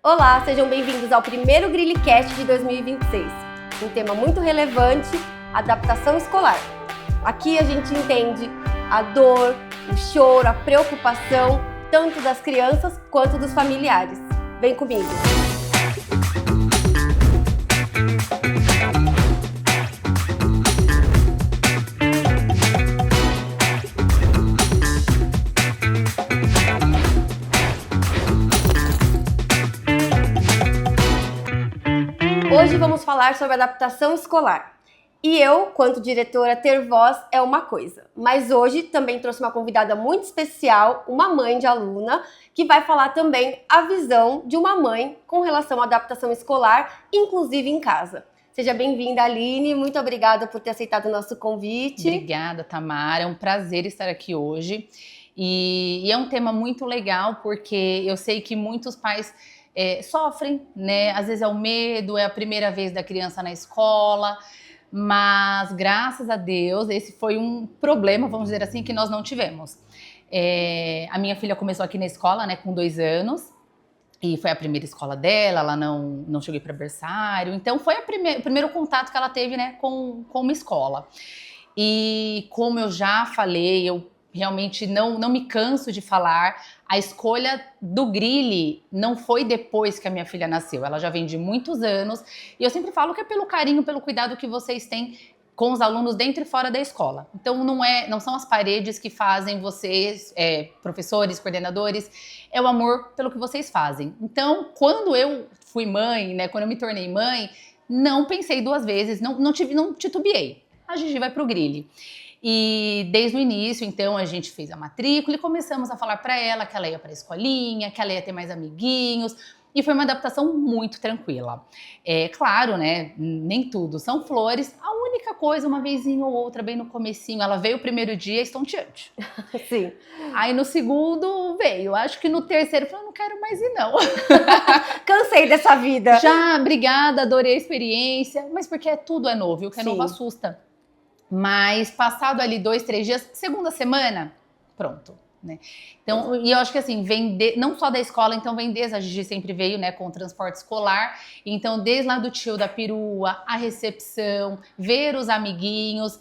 Olá, sejam bem-vindos ao primeiro GrilliCast de 2026. Um tema muito relevante, adaptação escolar. Aqui a gente entende a dor, o choro, a preocupação, tanto das crianças quanto dos familiares. Vem comigo! Hoje vamos falar sobre adaptação escolar. E eu, quanto diretora, ter voz é uma coisa. Mas hoje também trouxe uma convidada muito especial, uma mãe de aluna, que vai falar também a visão de uma mãe com relação à adaptação escolar, inclusive em casa. Seja bem-vinda, Aline. Muito obrigada por ter aceitado o nosso convite. Obrigada, Tamara. É um prazer estar aqui hoje. E é um tema muito legal, porque eu sei que muitos pais sofrem, né? Às vezes é o medo, é a primeira vez da criança na escola, mas graças a Deus esse foi um problema, vamos dizer assim, que nós não tivemos. A minha filha começou aqui na escola, né, com 2 anos, e foi a primeira escola dela, ela não chegou para berçário, então foi o primeiro contato que ela teve, né, com uma escola. E como eu já falei, eu realmente não me canso de falar, a escolha do Grilli não foi depois que a minha filha nasceu, ela já vem de muitos anos, e eu sempre falo que é pelo carinho, pelo cuidado que vocês têm com os alunos dentro e fora da escola. Então não são as paredes que fazem vocês, professores, coordenadores, é o amor pelo que vocês fazem. Então, quando eu fui mãe, né, quando eu me tornei mãe, não pensei 2 vezes, não titubeei. A Gigi vai pro Grilli. E desde o início, então, a gente fez a matrícula e começamos a falar para ela que ela ia para a escolinha, que ela ia ter mais amiguinhos. E foi uma adaptação muito tranquila. Claro, né, nem tudo são flores. A única coisa, uma vezinha ou outra, bem no comecinho, ela veio o primeiro dia estonteante. Sim. Aí no segundo veio, acho que no terceiro, eu falei, não quero mais ir não. Cansei dessa vida. Já, obrigada, adorei a experiência, mas porque tudo é novo e o que é novo assusta. Mas passado ali 2, 3 dias, segunda semana, pronto, né? Então, e eu acho que assim, não só da escola, então vem desde, a Gigi sempre veio, né, com o transporte escolar, então desde lá do tio da perua, a recepção, ver os amiguinhos,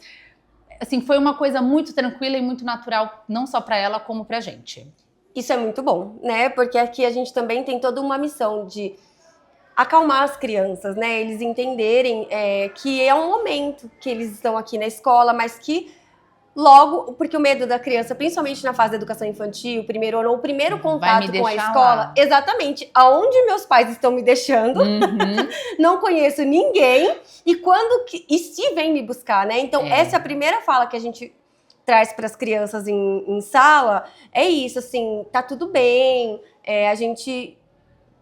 assim, foi uma coisa muito tranquila e muito natural, não só para ela, como pra gente. Isso é muito bom, né? Porque aqui a gente também tem toda uma missão de acalmar as crianças, né? Eles entenderem que é um momento que eles estão aqui na escola, mas que logo, porque o medo da criança, principalmente na fase da educação infantil, primeiro ano, ou o primeiro contato com a escola, lá. Exatamente, aonde meus pais estão me deixando, não conheço ninguém, e se vem me buscar, né? Então, essa é a primeira fala que a gente traz para as crianças em sala, é isso, assim, tá tudo bem,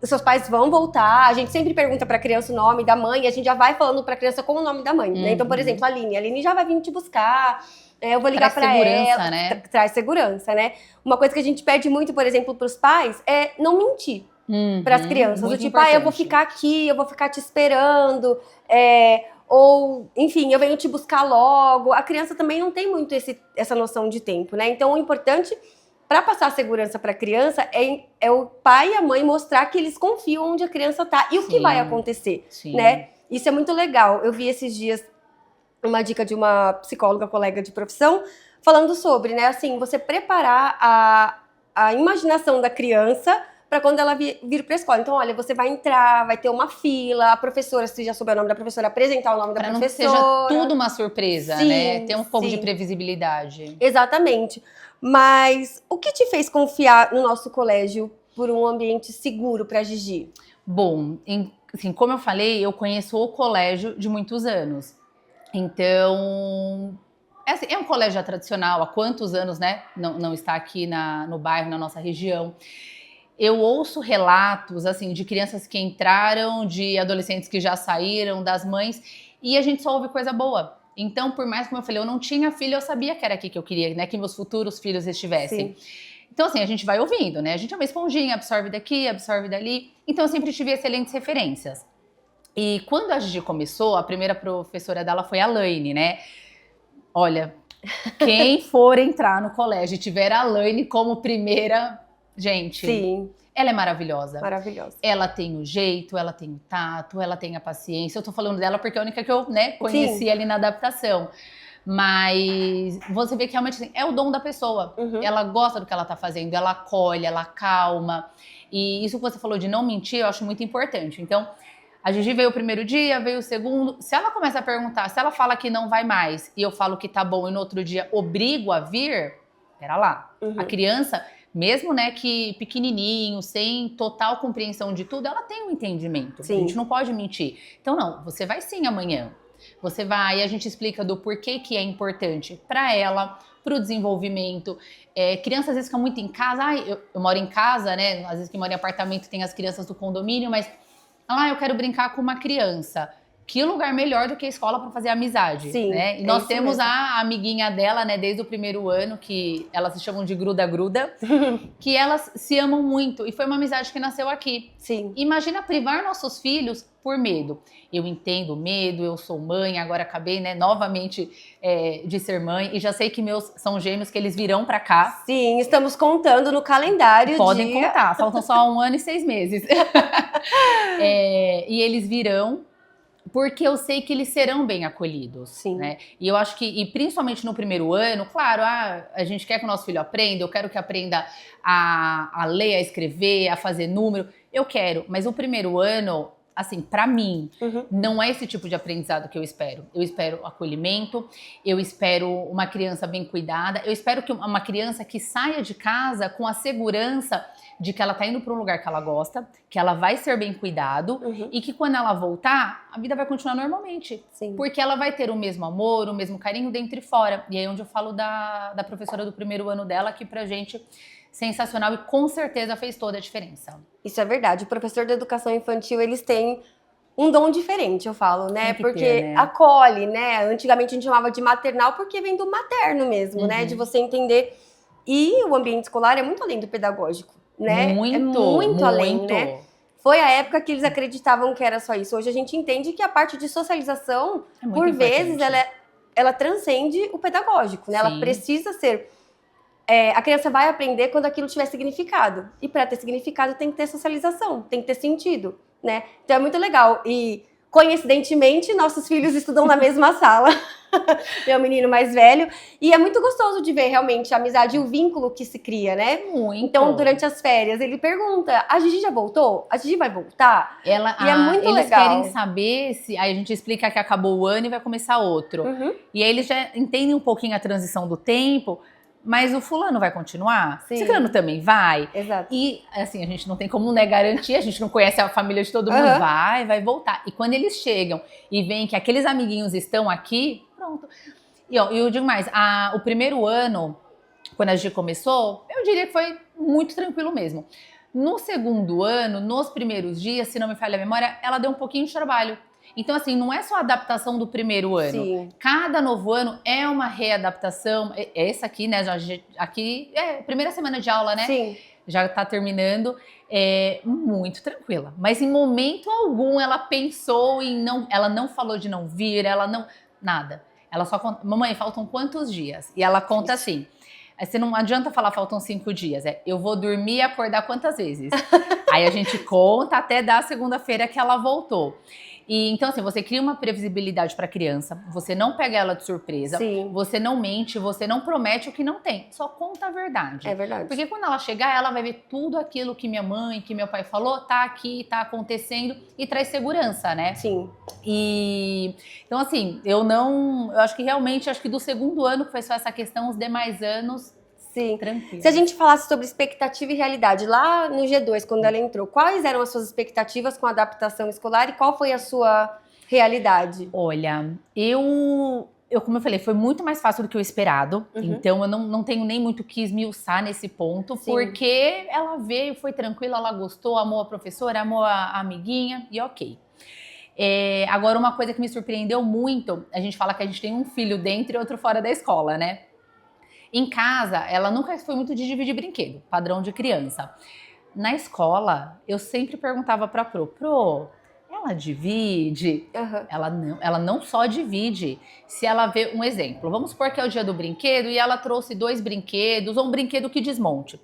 os seus pais vão voltar, a gente sempre pergunta pra criança o nome da mãe, e a gente já vai falando pra criança com o nome da mãe, né? Então, por exemplo, a Aline já vai vir te buscar, eu vou ligar pra ela. Né? Traz segurança, né? Uma coisa que a gente pede muito, por exemplo, pros pais, é não mentir pras crianças. Do tipo, importante. Eu vou ficar aqui, eu vou ficar te esperando, ou, enfim, eu venho te buscar logo. A criança também não tem muito essa noção de tempo, né? Então, o importante para passar a segurança para a criança é o pai e a mãe mostrar que eles confiam onde a criança tá e o que vai acontecer, né? Isso é muito legal. Eu vi esses dias uma dica de uma psicóloga, colega de profissão, falando sobre, né, assim, você preparar a imaginação da criança para quando ela vir para a escola. Então, olha, você vai entrar, vai ter uma fila, a professora, se já souber o nome da professora, apresentar o nome da professora. Para não seja tudo uma surpresa, né? Ter um pouco de previsibilidade. Exatamente. Mas o que te fez confiar no nosso colégio por um ambiente seguro para a Gigi? Bom, assim, como eu falei, eu conheço o colégio de muitos anos. Então, assim, é um colégio tradicional, há quantos anos, né? Não está aqui no bairro, na nossa região. Eu ouço relatos, assim, de crianças que entraram, de adolescentes que já saíram, das mães, e a gente só ouve coisa boa. Então, por mais, como eu falei, eu não tinha filho, eu sabia que era aqui que eu queria, né? Que meus futuros filhos estivessem. Sim. Então, assim, a gente vai ouvindo, né? A gente é uma esponjinha, absorve daqui, absorve dali. Então, eu sempre tive excelentes referências. E quando a Gigi começou, a primeira professora dela foi a Laine, né? Olha, quem for entrar no colégio e tiver a Laine como primeira, gente, Ela é maravilhosa. Maravilhosa. Ela tem o jeito, ela tem o tato, ela tem a paciência. Eu tô falando dela porque é a única que eu, né, conheci Sim. ali na adaptação. Mas você vê que realmente assim, é o dom da pessoa. Ela gosta do que ela tá fazendo, ela acolhe, ela calma. E isso que você falou de não mentir, eu acho muito importante. Então, a Gigi veio o primeiro dia, veio o segundo. Se ela começa a perguntar, se ela fala que não vai mais e eu falo que tá bom e no outro dia obrigo a vir, pera lá. A criança, mesmo, né, que pequenininho, sem total compreensão de tudo, ela tem um entendimento. Sim. A gente não pode mentir. Então, não, você vai sim amanhã. Você vai, e a gente explica do porquê que é importante para ela, para o desenvolvimento. Crianças às vezes ficam muito em casa. Eu moro em casa, né? Às vezes que moro em apartamento tem as crianças do condomínio, mas eu quero brincar com uma criança. Que lugar melhor do que a escola para fazer amizade, Sim, né? E nós temos a amiguinha dela, né, desde o primeiro ano, que elas se chamam de gruda-gruda, que elas se amam muito. E foi uma amizade que nasceu aqui. Sim. Imagina privar nossos filhos por medo. Eu entendo o medo, eu sou mãe, agora acabei, né, novamente de ser mãe. E já sei que meus são gêmeos, que eles virão para cá. Sim, estamos contando no calendário. Podem contar, faltam só 1 ano e 6 meses. E eles virão. Porque eu sei que eles serão bem acolhidos, Sim. Né? E eu acho que, e principalmente no primeiro ano, claro, a gente quer que o nosso filho aprenda, eu quero que aprenda a ler, a escrever, a fazer número, eu quero, mas o primeiro ano, assim, pra mim, não é esse tipo de aprendizado que eu espero. Eu espero acolhimento, eu espero uma criança bem cuidada, eu espero que uma criança que saia de casa com a segurança de que ela tá indo para um lugar que ela gosta, que ela vai ser bem cuidado e que quando ela voltar, a vida vai continuar normalmente. Sim. Porque ela vai ter o mesmo amor, o mesmo carinho dentro e fora. E aí é onde eu falo da professora do primeiro ano dela, que pra gente sensacional e com certeza fez toda a diferença. Isso é verdade. O professor de educação infantil, eles têm um dom diferente, eu falo, né? Porque né? acolhe, né? Antigamente a gente chamava de maternal porque vem do materno mesmo, né? De você entender. E o ambiente escolar é muito além do pedagógico. Né? Muito além, né? Foi a época que eles acreditavam que era só isso. Hoje a gente entende que a parte de socialização, por vezes, ela transcende o pedagógico, né? Ela precisa ser... a criança vai aprender quando aquilo tiver significado. E para ter significado tem que ter socialização, tem que ter sentido, né? Então é muito legal. E, coincidentemente, nossos filhos estudam na mesma sala. Meu menino mais velho. E é muito gostoso de ver realmente a amizade e o vínculo que se cria, né? Muito. Então, durante as férias, ele pergunta: a Gigi já voltou? A Gigi vai voltar? E é muito eles legal. Querem saber se... Aí a gente explica que acabou o ano e vai começar outro. E aí eles já entendem um pouquinho a transição do tempo. Mas o fulano vai continuar? Sim. O ciclano também vai? Exato. E, assim, a gente não tem como, né, garantir, a gente não conhece a família de todo mundo. Vai voltar. E quando eles chegam e veem que aqueles amiguinhos estão aqui, pronto. E eu digo mais, o primeiro ano, quando a gente começou, eu diria que foi muito tranquilo mesmo. No segundo ano, nos primeiros dias, se não me falha a memória, ela deu um pouquinho de trabalho. Então, assim, não é só a adaptação do primeiro ano. Sim. Cada novo ano é uma readaptação. Essa aqui, né, aqui é a primeira semana de aula, né? Sim. Já tá terminando. Muito tranquila. Mas em momento algum ela pensou em não... Ela não falou de não vir, ela não... Nada. Ela só conta... Mamãe, faltam quantos dias? E ela conta assim... Você não adianta falar faltam 5 dias. Eu vou dormir e acordar quantas vezes? Aí a gente conta até dar a segunda-feira que ela voltou. E, então, assim, você cria uma previsibilidade para a criança, você não pega ela de surpresa, você não mente, você não promete o que não tem, só conta a verdade. É verdade. Porque quando ela chegar, ela vai ver tudo aquilo que minha mãe, que meu pai falou, tá aqui, tá acontecendo e traz segurança, né? Sim. E então, assim, eu acho que realmente, do segundo ano que foi só essa questão, os demais anos... Sim. Tranquilo. Se a gente falasse sobre expectativa e realidade, lá no G2, quando ela entrou, quais eram as suas expectativas com a adaptação escolar e qual foi a sua realidade? Olha, como eu falei, foi muito mais fácil do que o esperado. Então, eu não tenho nem muito que esmiuçar nesse ponto, porque ela veio, foi tranquila, ela gostou, amou a professora, amou a amiguinha e ok. Agora, uma coisa que me surpreendeu muito, a gente fala que a gente tem um filho dentro e outro fora da escola, né? Em casa, ela nunca foi muito de dividir brinquedo, padrão de criança. Na escola, eu sempre perguntava pra Pro, ela divide? Ela não só divide. Se ela vê um exemplo, vamos supor que é o dia do brinquedo e ela trouxe 2 brinquedos ou um brinquedo que desmonte.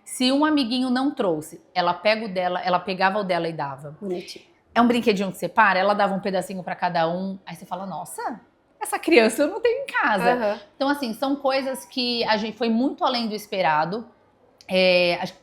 Se um amiguinho não trouxe, ela pega o dela, ela pegava o dela e dava. Bonitinho. É um brinquedinho que separa, ela dava um pedacinho pra cada um. Aí você fala, nossa, essa criança eu não tenho em casa. Aham. Então, assim, são coisas que a gente foi muito além do esperado.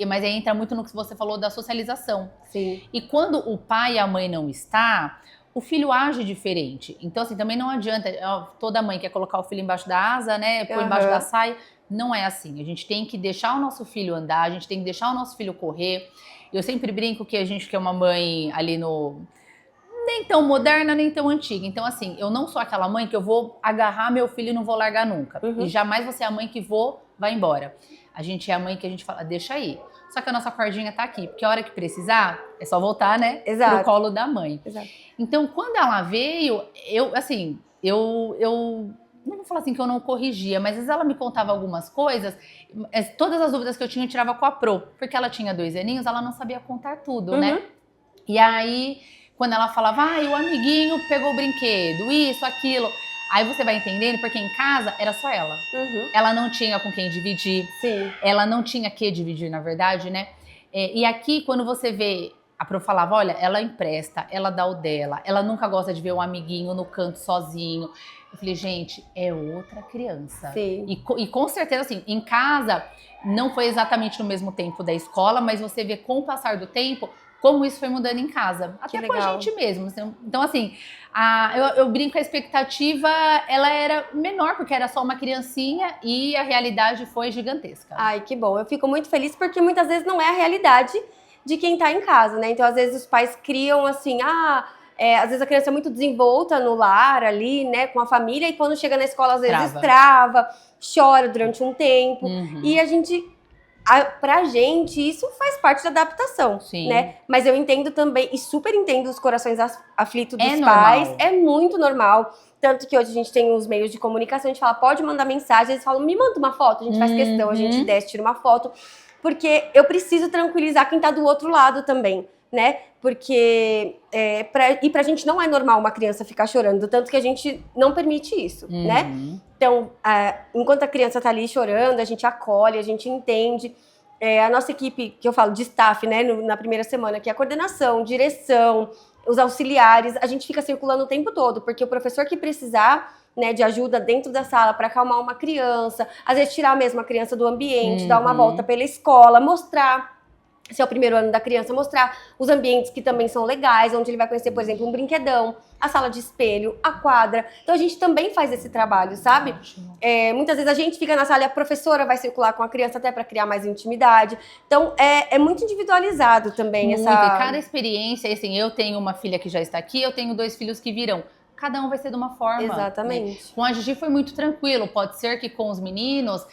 Mas aí entra muito no que você falou da socialização. Sim. E quando o pai e a mãe não está, o filho age diferente. Então, assim, também não adianta, toda mãe quer colocar o filho embaixo da asa, né? Põe embaixo da saia. Não é assim. A gente tem que deixar o nosso filho andar, a gente tem que deixar o nosso filho correr. Eu sempre brinco que a gente quer uma mãe ali no... nem tão moderna, nem tão antiga. Então, assim, eu não sou aquela mãe que eu vou agarrar meu filho e não vou largar nunca. E jamais vou ser a mãe que vai embora. A gente é a mãe que a gente fala, deixa aí. Só que a nossa cordinha tá aqui, porque a hora que precisar, é só voltar, né? Exato. Pro colo da mãe. Exato. Então, quando ela veio, eu não vou falar assim que eu não corrigia, mas às vezes ela me contava algumas coisas, todas as dúvidas que eu tinha, eu tirava com a Pro. Porque ela tinha 2 aninhos, ela não sabia contar tudo, né? E aí, quando ela falava, o amiguinho pegou o brinquedo, isso, aquilo... Aí você vai entendendo, porque em casa era só ela. Ela não tinha com quem dividir. Sim. Ela não tinha que dividir, na verdade, né? E aqui, quando você vê... A Pro falava, olha, ela empresta, ela dá o dela. Ela nunca gosta de ver um amiguinho no canto sozinho. Eu falei, gente, é outra criança. Sim. E com certeza, assim, em casa, não foi exatamente no mesmo tempo da escola, mas você vê com o passar do tempo... como isso foi mudando em casa, até com a gente mesmo. Então, assim, eu brinco, a expectativa, ela era menor, porque era só uma criancinha e a realidade foi gigantesca. Ai, que bom. Eu fico muito feliz porque muitas vezes não é a realidade de quem tá em casa, né? Então, às vezes, os pais criam assim, às vezes a criança é muito desenvolta no lar ali, né, com a família, e quando chega na escola, às vezes trava, chora durante um tempo. E a gente... pra gente, isso faz parte da adaptação, né? Mas eu entendo também, e super entendo os corações aflitos dos pais. Normal. É muito normal. Tanto que hoje a gente tem os meios de comunicação, a gente fala, pode mandar mensagem, eles falam, me manda uma foto, a gente faz questão, a gente desce, tira uma foto. Porque eu preciso tranquilizar quem tá do outro lado também, né? Porque pra gente não é normal uma criança ficar chorando, tanto que a gente não permite isso, né? Então, enquanto a criança tá ali chorando, a gente acolhe, a gente entende. A nossa equipe, que eu falo de staff, né, na primeira semana, que é a coordenação, direção, os auxiliares, a gente fica circulando o tempo todo, porque o professor que precisar, né, de ajuda dentro da sala para acalmar uma criança, às vezes tirar mesmo a criança do ambiente, dar uma volta pela escola, mostrar... se é o primeiro ano da criança, mostrar os ambientes que também são legais, onde ele vai conhecer, por exemplo, um brinquedão, a sala de espelho, a quadra. Então, a gente também faz esse trabalho, sabe? Muitas vezes a gente fica na sala e a professora vai circular com a criança até para criar mais intimidade. Então, é muito individualizado também. Muito, e cada experiência, assim, eu tenho uma filha que já está aqui, eu tenho 2 filhos que virão. Cada um vai ser de uma forma. Exatamente. Né? Com a Gigi foi muito tranquilo. Pode ser que com os meninos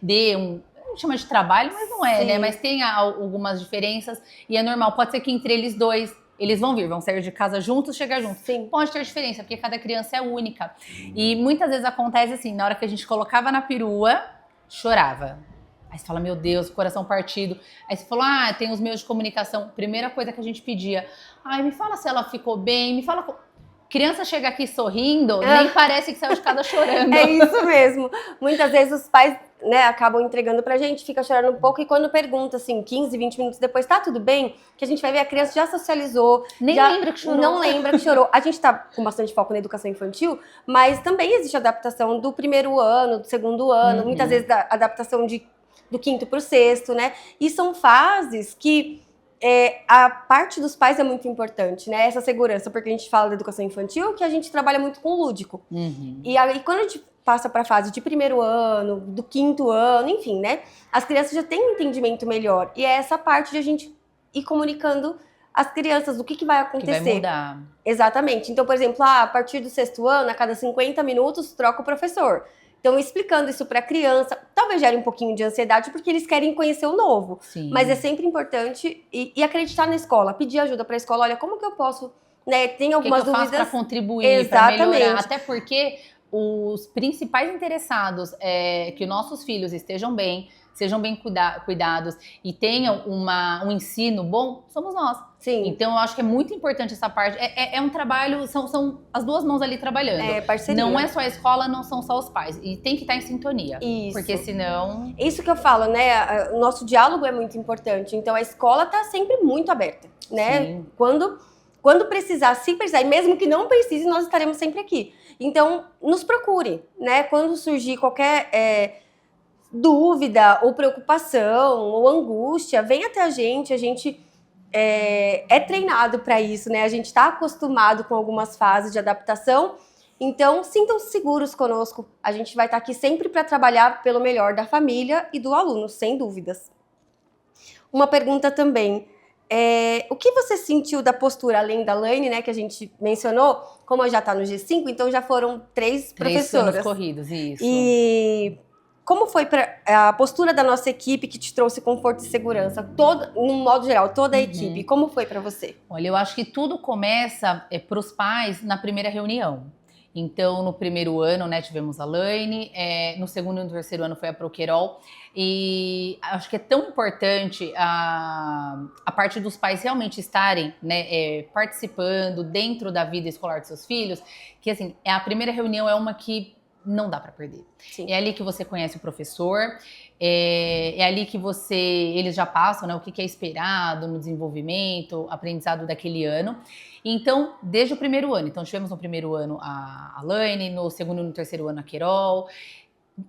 dê chama de trabalho, mas não é, né? Mas tem algumas diferenças e é normal. Pode ser que entre eles 2, eles vão sair de casa juntos, chegar juntos. Sim. Pode ter diferença, porque cada criança é única. E muitas vezes acontece assim, na hora que a gente colocava na perua, chorava. Aí você fala, meu Deus, coração partido. Aí você falou, tem os meios de comunicação. Primeira coisa que a gente pedia, me fala se ela ficou bem, me fala... Criança chega aqui sorrindo, nem parece que saiu de casa chorando. É isso mesmo. Muitas vezes os pais, né, acabam entregando pra gente, fica chorando um pouco, e quando pergunta, assim, 15, 20 minutos depois, tá tudo bem? Que a gente vai ver, a criança já socializou. Nem lembra que chorou. Não lembra que chorou. A gente tá com bastante foco na educação infantil, mas também existe adaptação do primeiro ano, do segundo ano, muitas vezes da adaptação do 5º pro 6º, né? E são fases que... a parte dos pais é muito importante, né? Essa segurança, porque a gente fala da educação infantil, que a gente trabalha muito com o lúdico. E aí, quando a gente passa para a fase de primeiro ano, do 5º ano, enfim, né? As crianças já têm um entendimento melhor. E é essa parte de a gente ir comunicando às crianças o que vai acontecer. Que vai mudar. Exatamente. Então, por exemplo, a partir do 6º ano, a cada 50 minutos, troca o professor. Então, explicando isso para a criança, talvez gere um pouquinho de ansiedade, porque eles querem conhecer o novo. Sim. Mas é sempre importante e acreditar na escola, pedir ajuda para a escola. Olha, como que eu posso... Né, tem algumas dúvidas... O que eu faço para contribuir, para melhorar? Até porque os principais interessados que nossos filhos estejam bem, sejam bem cuidados e tenham um ensino bom, somos nós. Sim. Então, eu acho que é muito importante essa parte. É um trabalho, são as duas mãos ali trabalhando. É parceria. Não é só a escola, não são só os pais. E tem que estar em sintonia. Isso. Porque senão... Isso que eu falo, né? O nosso diálogo é muito importante. Então, a escola tá sempre muito aberta, né? Sim. Quando precisar, se precisar, e mesmo que não precise, nós estaremos sempre aqui. Então, nos procure, né? Quando surgir qualquer dúvida, ou preocupação, ou angústia, vem até a gente é treinado para isso, né? A gente está acostumado com algumas fases de adaptação, então sintam-se seguros conosco. A gente vai estar aqui sempre para trabalhar pelo melhor da família e do aluno, sem dúvidas. Uma pergunta também. O que você sentiu da postura, além da Laine, né, que a gente mencionou, como já está no G5, então já foram 3 professoras. 3 anos corridos, isso. E como foi a postura da nossa equipe que te trouxe conforto e segurança? No modo geral, toda a equipe, como foi para você? Olha, eu acho que tudo começa para os pais na primeira reunião. Então, no primeiro ano, né, tivemos a Laine, no segundo e no terceiro ano foi a Proquerol, e acho que é tão importante a parte dos pais realmente estarem, né, participando dentro da vida escolar de seus filhos, que assim, a primeira reunião é uma que não dá para perder. Sim. É ali que você conhece o professor, é ali que eles já passam, né, o que é esperado no desenvolvimento, aprendizado daquele ano. Então, desde o primeiro ano, então tivemos no primeiro ano a Laine, no segundo e no terceiro ano a Querol.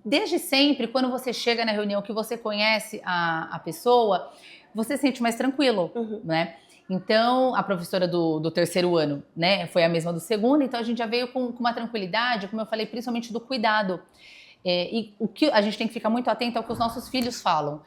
Desde sempre, quando você chega na reunião que você conhece a pessoa, você se sente mais tranquilo, né? Então, a professora do terceiro ano, né, foi a mesma do segundo, então a gente já veio com uma tranquilidade, como eu falei, principalmente do cuidado. E o que a gente tem que ficar muito atento ao que os nossos filhos falam.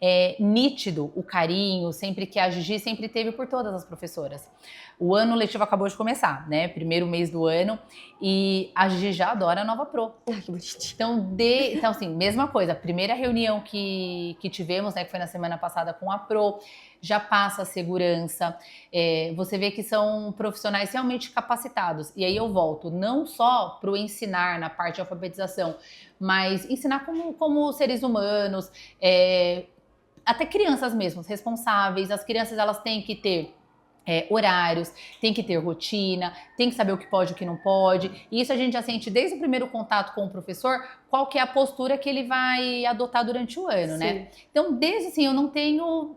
É nítido o carinho, sempre que a Gigi sempre teve por todas as professoras. O ano letivo acabou de começar, né? Primeiro mês do ano, e a Gigi já adora a nova Pro. Ai, que bonitinho. Então, assim, mesma coisa. A primeira reunião que tivemos, né, que foi na semana passada com a Pro, já passa a segurança. Você vê que são profissionais realmente capacitados. E aí eu volto não só para o ensinar na parte de alfabetização, mas ensinar como seres humanos, até crianças mesmo, responsáveis. As crianças, elas têm que ter horários, tem que ter rotina, tem que saber o que pode e o que não pode. E isso a gente já sente desde o primeiro contato com o professor, qual que é a postura que ele vai adotar durante o ano, né? Então, desde assim, eu não tenho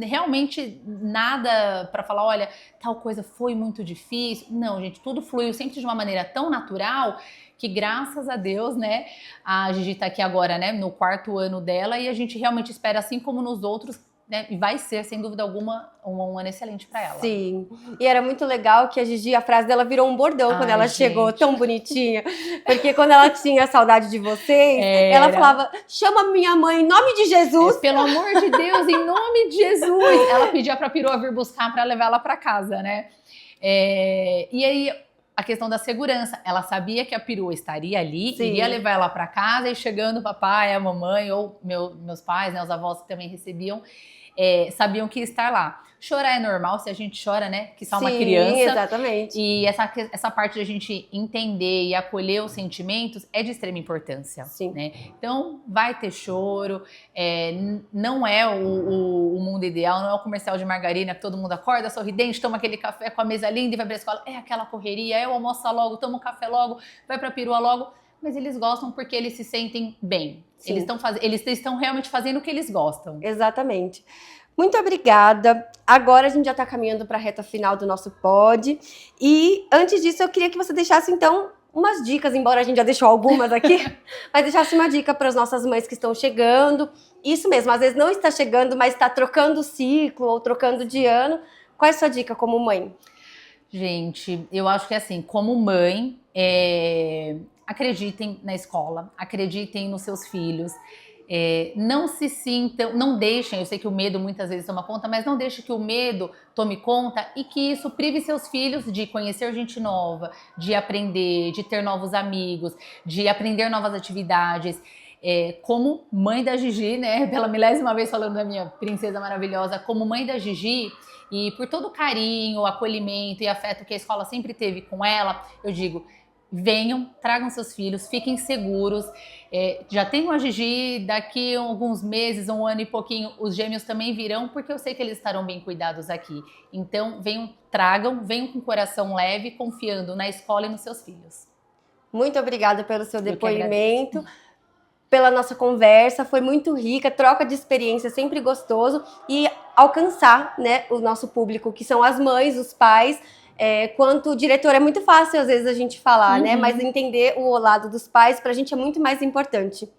realmente nada para falar, olha, tal coisa foi muito difícil. Não, gente, tudo fluiu sempre de uma maneira tão natural que, graças a Deus, né, a Gigi tá aqui agora, né, no 4º ano dela, e a gente realmente espera, assim como nos outros, né, e vai ser, sem dúvida alguma, um ano excelente para ela. Sim, e era muito legal que a Gigi, a frase dela virou um bordão quando ela chegou, tão bonitinha, porque quando ela tinha saudade de vocês, ela falava, chama minha mãe em nome de Jesus. Pelo amor de Deus, em nome de Jesus. Ela pedia pra Perua vir buscar para levar ela para casa, né? E aí, a questão da segurança, ela sabia que a Perua estaria ali, iria levar ela para casa, e chegando o papai, a mamãe, ou meus pais, né, os avós que também recebiam, sabiam que ia estar lá. Chorar é normal, se a gente chora, né? Que só uma criança. Sim, exatamente. E essa parte de a gente entender e acolher os sentimentos é de extrema importância. Sim. Né? Então, vai ter choro. Não é o mundo ideal, não é o comercial de margarina que todo mundo acorda sorridente, toma aquele café com a mesa linda e vai pra escola. É aquela correria, almoça logo, toma um café logo, vai pra perua logo. Mas eles gostam porque eles se sentem bem. Eles estão realmente fazendo o que eles gostam. Exatamente. Muito obrigada. Agora a gente já está caminhando para a reta final do nosso pod. E antes disso, eu queria que você deixasse, então, umas dicas, embora a gente já deixou algumas aqui, mas deixasse uma dica para as nossas mães que estão chegando. Isso mesmo, às vezes não está chegando, mas está trocando ciclo ou trocando de ano. Qual é a sua dica como mãe? Gente, eu acho que assim, como mãe, acreditem na escola, acreditem nos seus filhos. Não se sintam, não deixem, eu sei que o medo muitas vezes toma conta, mas não deixe que o medo tome conta e que isso prive seus filhos de conhecer gente nova, de aprender, de ter novos amigos, de aprender novas atividades. Como mãe da Gigi, né, pela milésima vez falando da minha princesa maravilhosa, como mãe da Gigi, e por todo o carinho, acolhimento e afeto que a escola sempre teve com ela, eu digo, venham, tragam seus filhos, fiquem seguros. Já tenho a Gigi, daqui a alguns meses, um ano e pouquinho, os gêmeos também virão, porque eu sei que eles estarão bem cuidados aqui. Então, venham, tragam, venham com o coração leve, confiando na escola e nos seus filhos. Muito obrigada pelo seu depoimento, pela nossa conversa, foi muito rica, troca de experiência, sempre gostoso, e alcançar, né, o nosso público, que são as mães, os pais. Quanto diretor é muito fácil às vezes a gente falar, né? Mas entender o lado dos pais pra gente é muito mais importante.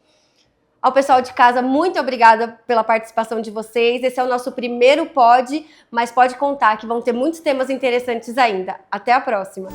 Ao pessoal de casa, muito obrigada pela participação de vocês. Esse é o nosso primeiro pod, mas pode contar que vão ter muitos temas interessantes ainda. Até a próxima!